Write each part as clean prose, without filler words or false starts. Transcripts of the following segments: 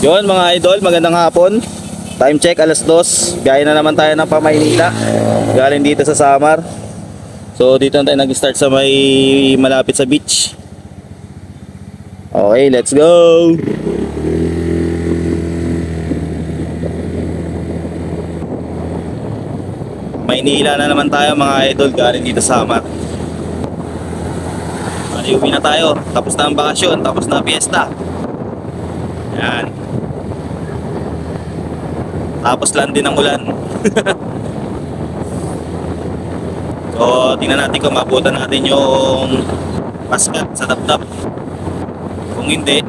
Yun mga idol, magandang hapon. Time check, alas 2. Biyahe na naman tayo ng Pamaynila. Galing dito sa Samar. So dito na tayo nag-start sa may malapit sa beach. Okay, let's go. Maynila na naman tayo mga idol, galing dito sa Samar. Uwi na tayo. Tapos na ang bakasyon, tapos na ang fiesta. Yan. Tapos lang din ang ulan. So tingnan natin kung mabutan natin yung paskat sa Dapdap. Kung hindi,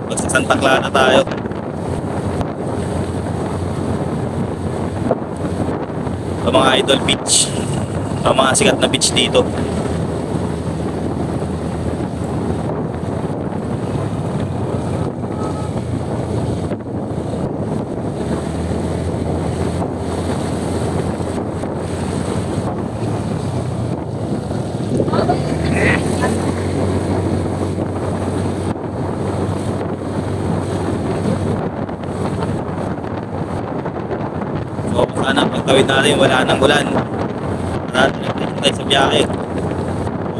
basta Santa Clara tayo. Sa mga idol beach, sa mga sikat na beach dito. So sana pagtawid natin wala nang ulan. At tayo sa biyahe.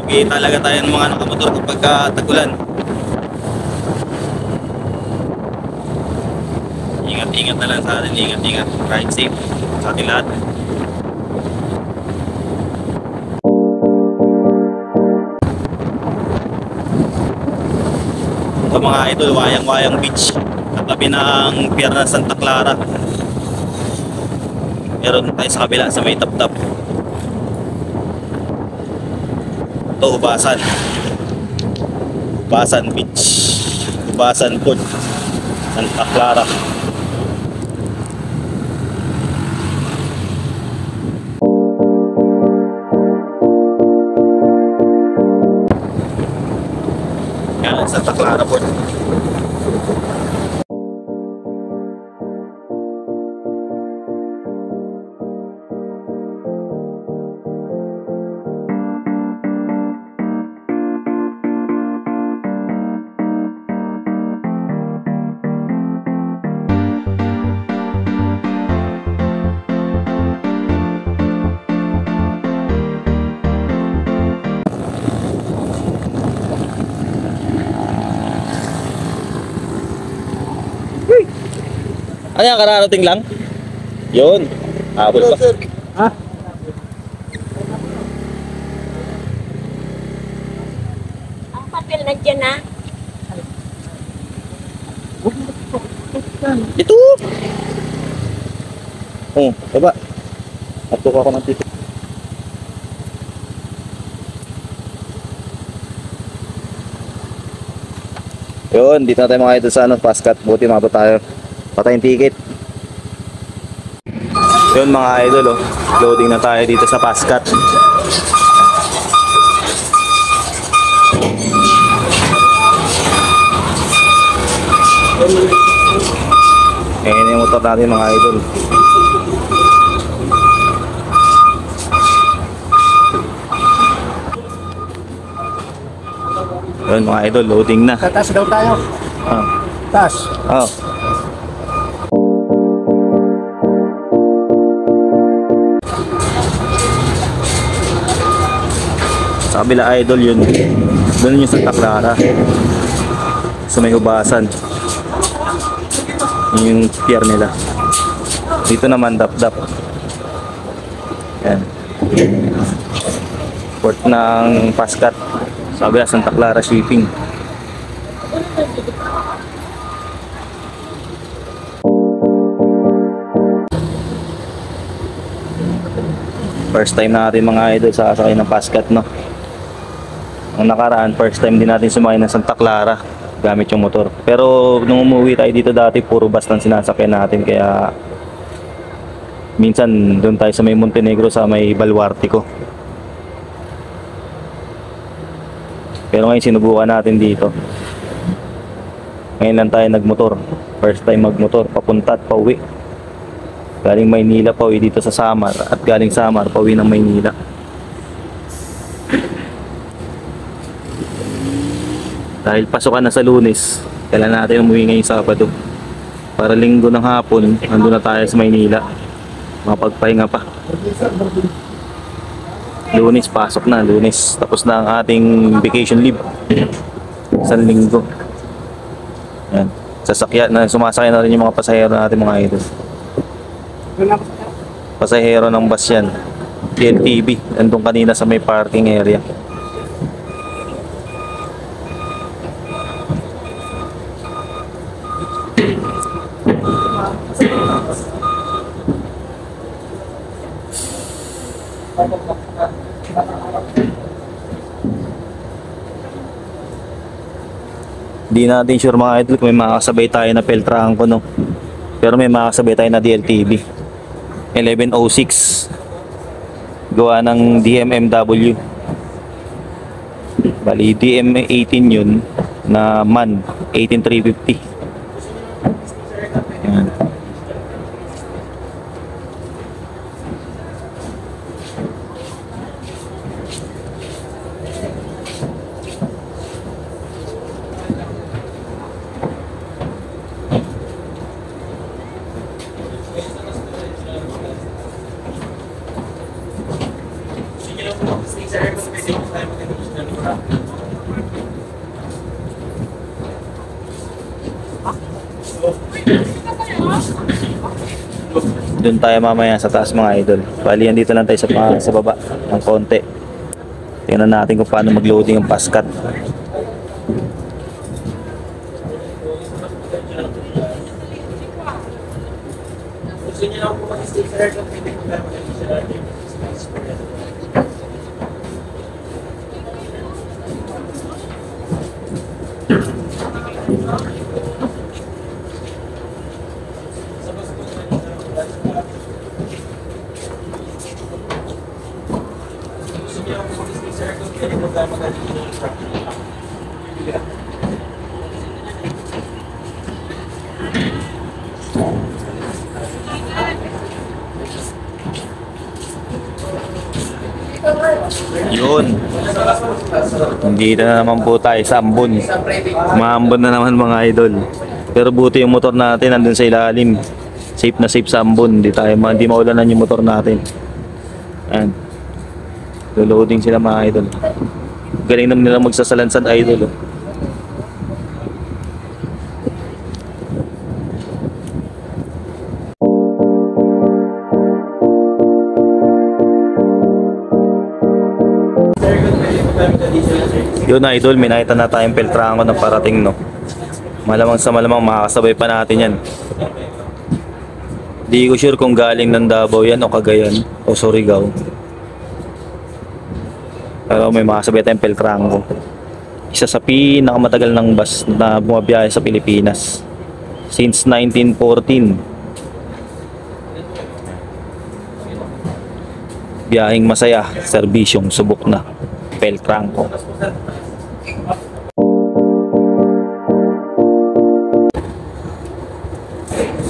Okay talaga tayo ng mga nakamotor kapag tag-ulan. Ingat-ingat na lang sa atin, ingat-ingat. Ride safe sa ating lahat. So mga idol, Wayang-Wayang Beach, katabi ng pier ng Santa Clara. Meron tayo sa kabila sa may Dapdap. Ito, Ubasan Beach, Ubasan Port, Santa Clara. Yan, Santa Clara Port. Ano yan, kararating lang? Yun, habol pa. Ha? Ang papel na dyan na. Ito! Oh, baba. Atuk ako ng ticket. Yun, dito na tayo mga idol sa paskat. Buti mabot tayo. Patay yung ticket. Yun mga idol, oh. Loading na tayo dito sa paskat. Ayan yung motor natin mga idol. Yun mga idol, loading na. Tatas daw tayo. Tas. Oh. Sa kabila idol yun. Doon yung Santa Clara. Sa may Ubasan. Yung pier nila. Dito naman Dapdap. Yan. Port ng Paskat. Sa kabila Santa Clara Shipping. First time natin mga idol sa sasakay ng Paskat, no? Ang nakaraan, first time din natin sumakay ng Santa Clara gamit yung motor. Pero nung umuwi tayo dito dati, puro bus lang sinasakyan natin. Kaya minsan doon tayo sa may Montenegro, sa may Baluarte ko. Pero ngayon sinubukan natin dito. Ngayon lang tayo nagmotor. First time magmotor, papunta at pauwi. Galing Maynila, pauwi dito sa Samar. At galing Samar, pauwi ng Maynila. Dahil pasukan na sa Lunes, kailan natin umuwi ngayong Sabado. Para linggo ng hapon, nandun na tayo sa Maynila. Makapagpahinga pa. Lunes, pasok na. Lunes, tapos na ang ating vacation leave. Isang linggo. Yan. Sasakyan na, sumasakyan na rin yung mga pasahero natin mga idol. Pasahero ng bus yan. PLTV. Nandun kanina sa may parking area. Di natin sure mga idol kung may makakasabay tayo na Peltranco, no? Pero may makakasabay tayo na DLTV 1106 gawa ng DMMW. Bali DM18 yun na MAN 18350. Yan. Doon tayo mamaya sa taas mga idol. Bali yan dito lang tayo sa baba ng konti. Tingnan natin kung paano mag-loading ang paskat. Yun. Hindi na naman po tayo sa ambon. Maambon na naman mga idol. Pero buti yung motor natin nandun sa ilalim. Safe na safe sa ambon. Hindi maulanan yung motor natin. Ayan. Loading sila mga idol. Galing naman nila magsasalansan idol. Oh. Yun idol, may nakita na tayong Peltranco na parating, no. Malamang sa malamang makakasabay pa natin yan. Di ko sure kung galing ng Davao yan o Cagayan o Surigao. Pero may makakasabay tayong Peltranco. Isa sa pinakamatagal ng bus na bumabiyahe sa Pilipinas since 1914. Biyaheng masaya, serbisyong subok na. Peltranco.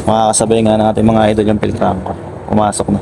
Makakasabay nga natin mga idol yung Peltranco. Pumasok na.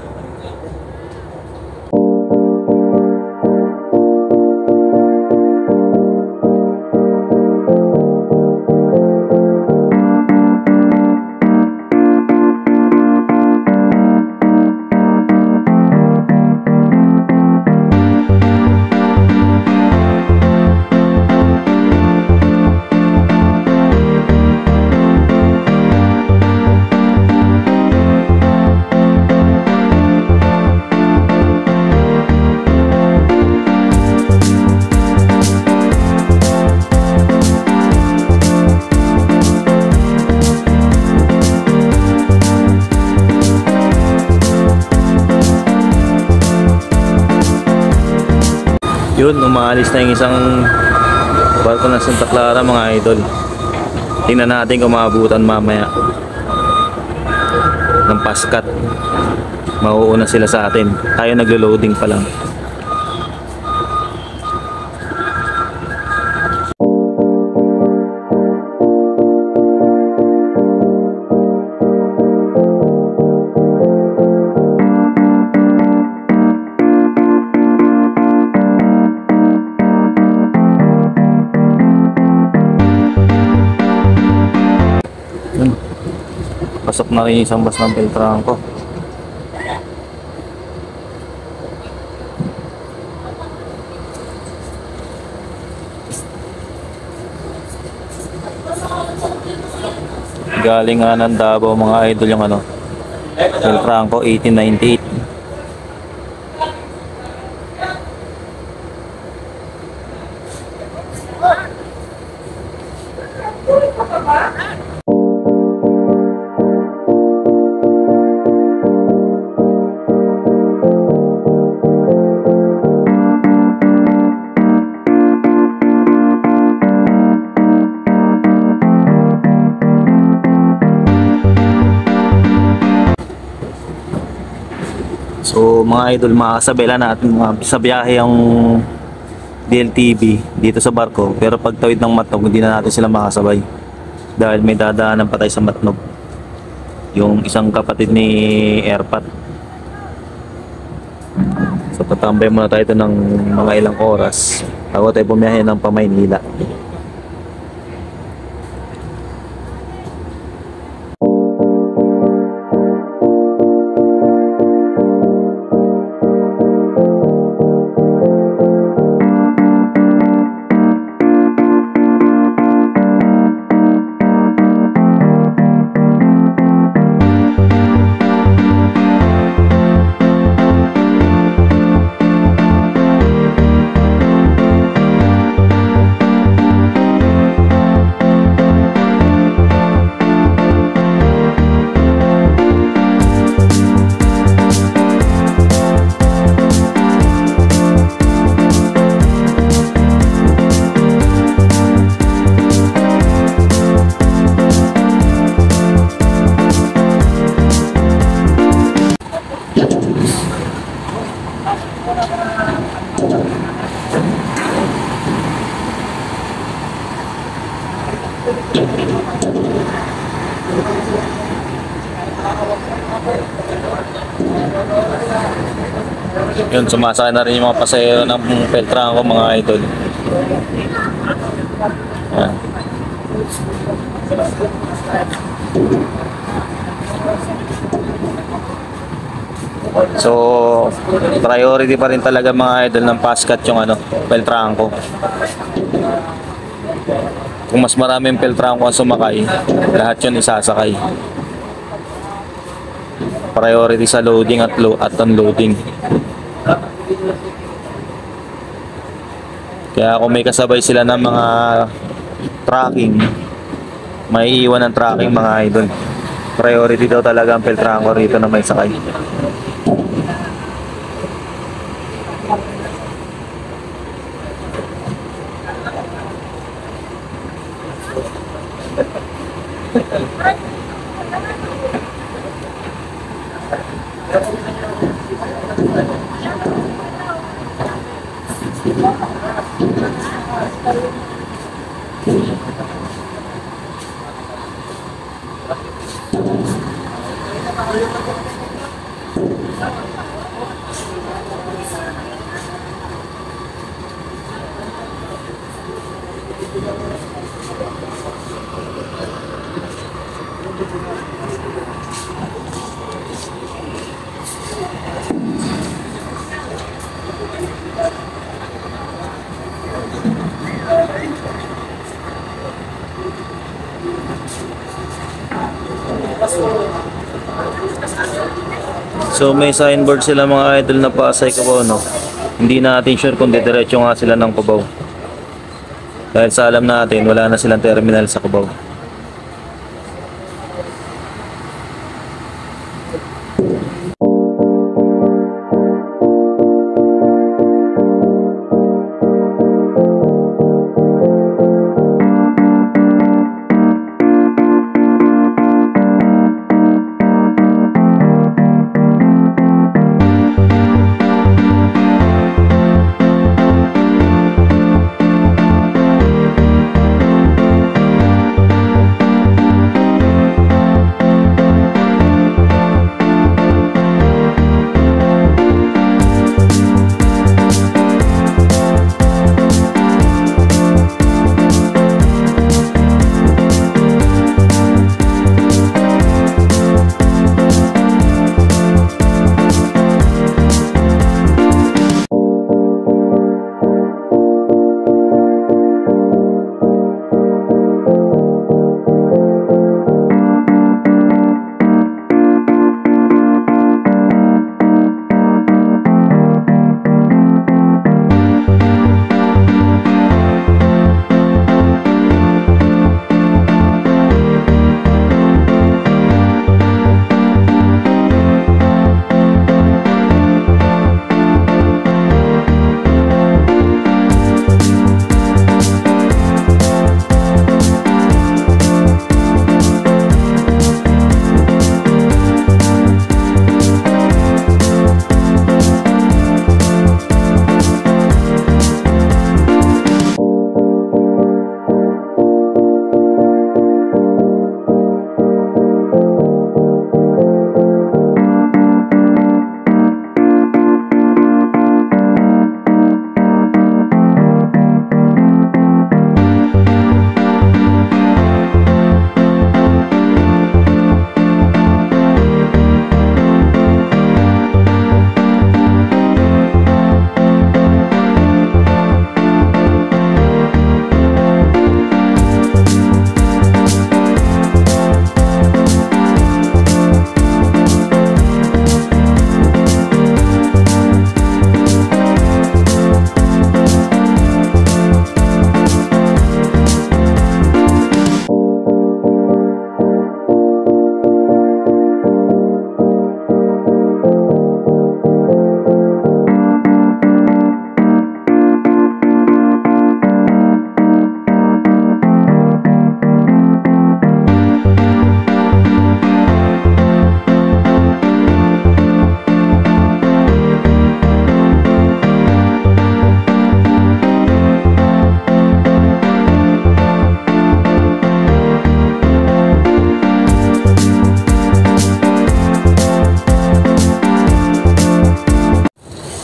Yun, umaalis na yung isang barko ng Santa Clara mga idol. Tingnan natin kung maabutan mamaya ng paskat. Mauuna sila sa atin. Tayo naglo-loading pa lang. Pasok na rin yung isang bus ng Peltranco. Galing nga ng Davao mga idol yung ano, Peltranco 1898. So mga idol, makakasabay lang natin sa biyahe ang DLTV dito sa barko, pero pag tawid ng Matnog hindi na natin sila makasabay dahil may dadaanan pa tayo sa Matnog, yung isang kapatid ni Airpat. So tatambay muna tayo ito ng mga ilang oras bago tayo bumiyahe ng Pamaynila. Yun, sumasakay na rin yung mga pasahero ng Peltranco mga idol. Yan. So, priority pa rin talaga mga idol ng Pascat yung ano, Peltranco. Kung mas maraming Peltranco ang sumakay, lahat yun isasakay. Priority sa loading at unloading. Kaya kung may kasabay sila ng mga tracking, may iwan ng tracking mga idol. Priority daw talaga ang Peltranco rito na may sakay. So may signboard sila mga idol na Pasay Cubao, no? Hindi natin sure kung didiretso nga sila ng Cubao. Dahil sa alam natin, wala na silang terminal sa Cubao.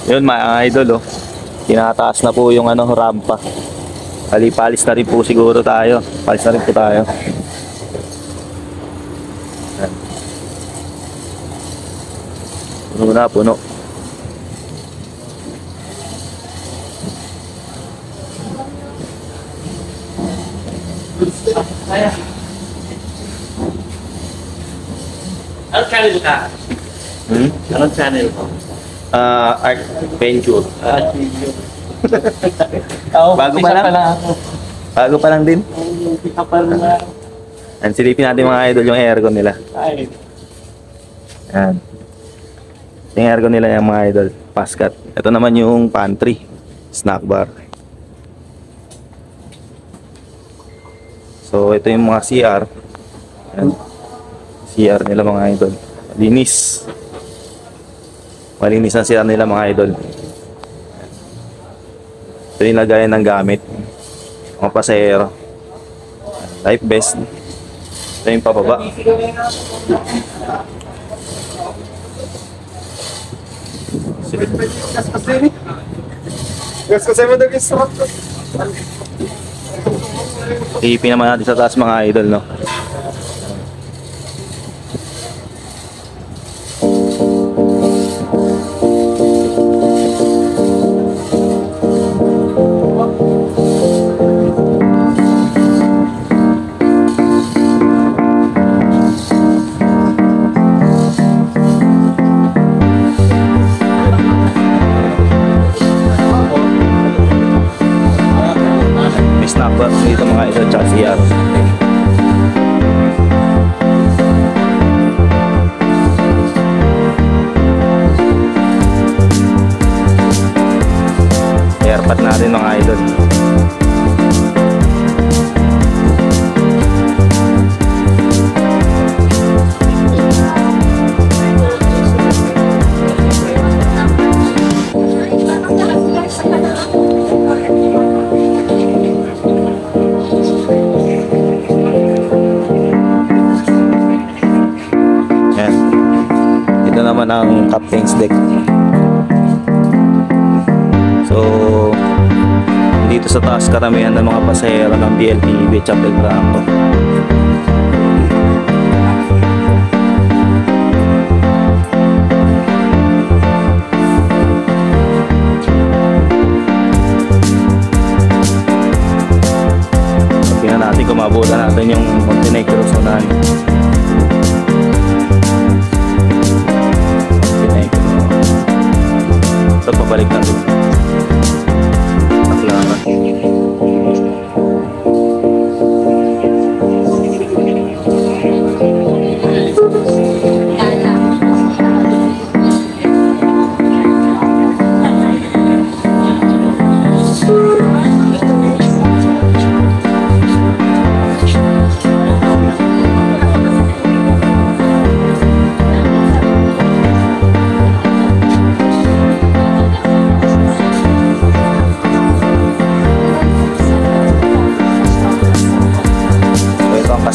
Yun mga idol, oh. Tinataas na po yung ano, rampa. Palis na rin po siguro tayo. Palis na rin po tayo. Ayan. Puno na, puno. Anong channel ka? Anong channel mo? Art Venture. Bago pa lang ako. Bago pa lang din. Umpisa pa lang na. Ayan, silipin natin mga idol yung aircon nila. Ay, Ayan. Yung aircon nila yung mga idol. Paskat. Ito naman yung pantry. Snack bar. So, ito yung mga CR. Ayan. CR nila mga idol. Linis. Malinis ang CR nila mga idol. Ito yung lagayan ng gamit. Mga pasahero. Life vest. Ito yung pababa. Iipin naman natin sa taas mga idol, no? May snack bar dito mga idol, tsaka CR. Airpot natin mga idol. Yan. Ito naman ang captain's deck. So, dito sa taas karamihan ng mga pasahero ng BLTV Chapel Branco. Tingnan natin kung mabutan natin yung Montenegro Sonan. Montenegro. Ito, pabalik natin. Taklaran.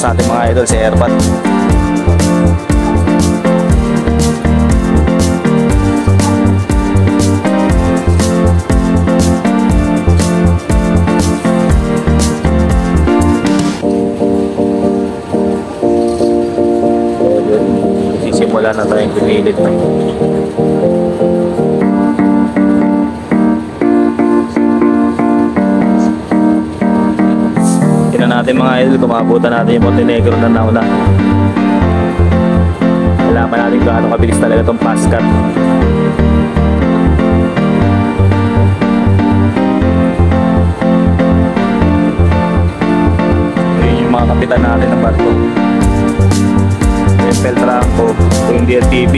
Sa ating mga idol, si Airpot. Sisimula na tayong pinilit na. Natin mga idol, kumabutan natin yung Montenegro na nauna. Alaman natin gaano kabilis talaga itong Pascat. Yun yung mga kapitan natin ng barko. Tempel Trampo, ito yung DLTV.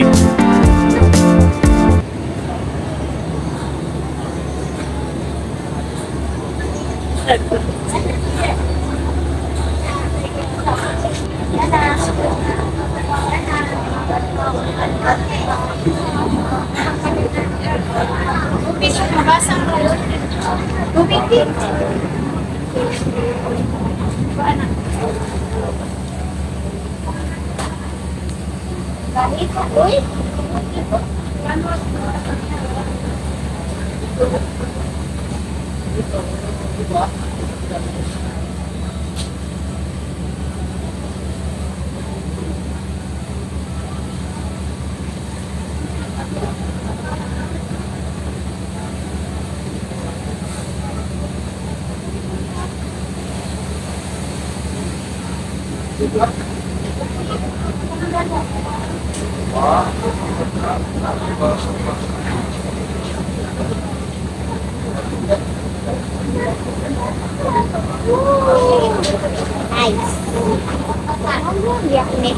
Nice. Biyak ni.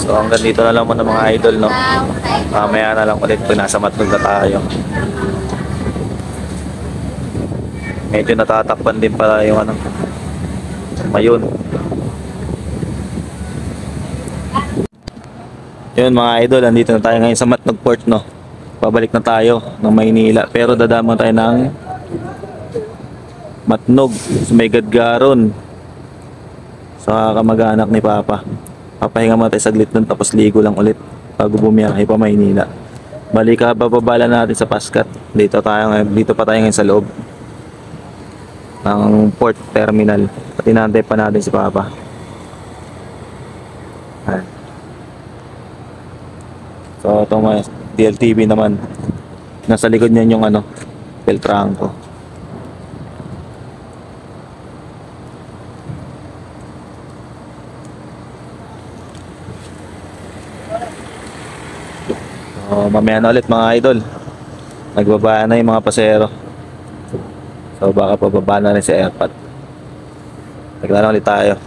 So hanggang dito na lang muna mga idol, no? Mamaya na lang ulit pag nasa Matnog na tayo. Medyo natatakpan din pala yung ano, Mayon. Yun mga idol, andito na tayo ngayon sa Matnog Port, no? Pabalik na tayo ng Maynila, pero dadama tayo ng Matnog sa may Gadgaron sa kamag-anak ni Papa. Papahinga muna tayo saglit dun, tapos ligo lang ulit bago bumiyahe pa Maynila. Balik bababala natin sa Pascat. Dito pa tayo ngayon sa loob ng port terminal. At inantay pa natin si Papa. Ayan. So itong mga DLTV naman, nasa likod niyan yung ano, Beltranco. So mamaya na ulit mga idol, nagbaba na yung mga pasero. So baka pababa na rin si Airpot. Naglalaro ulit tayo.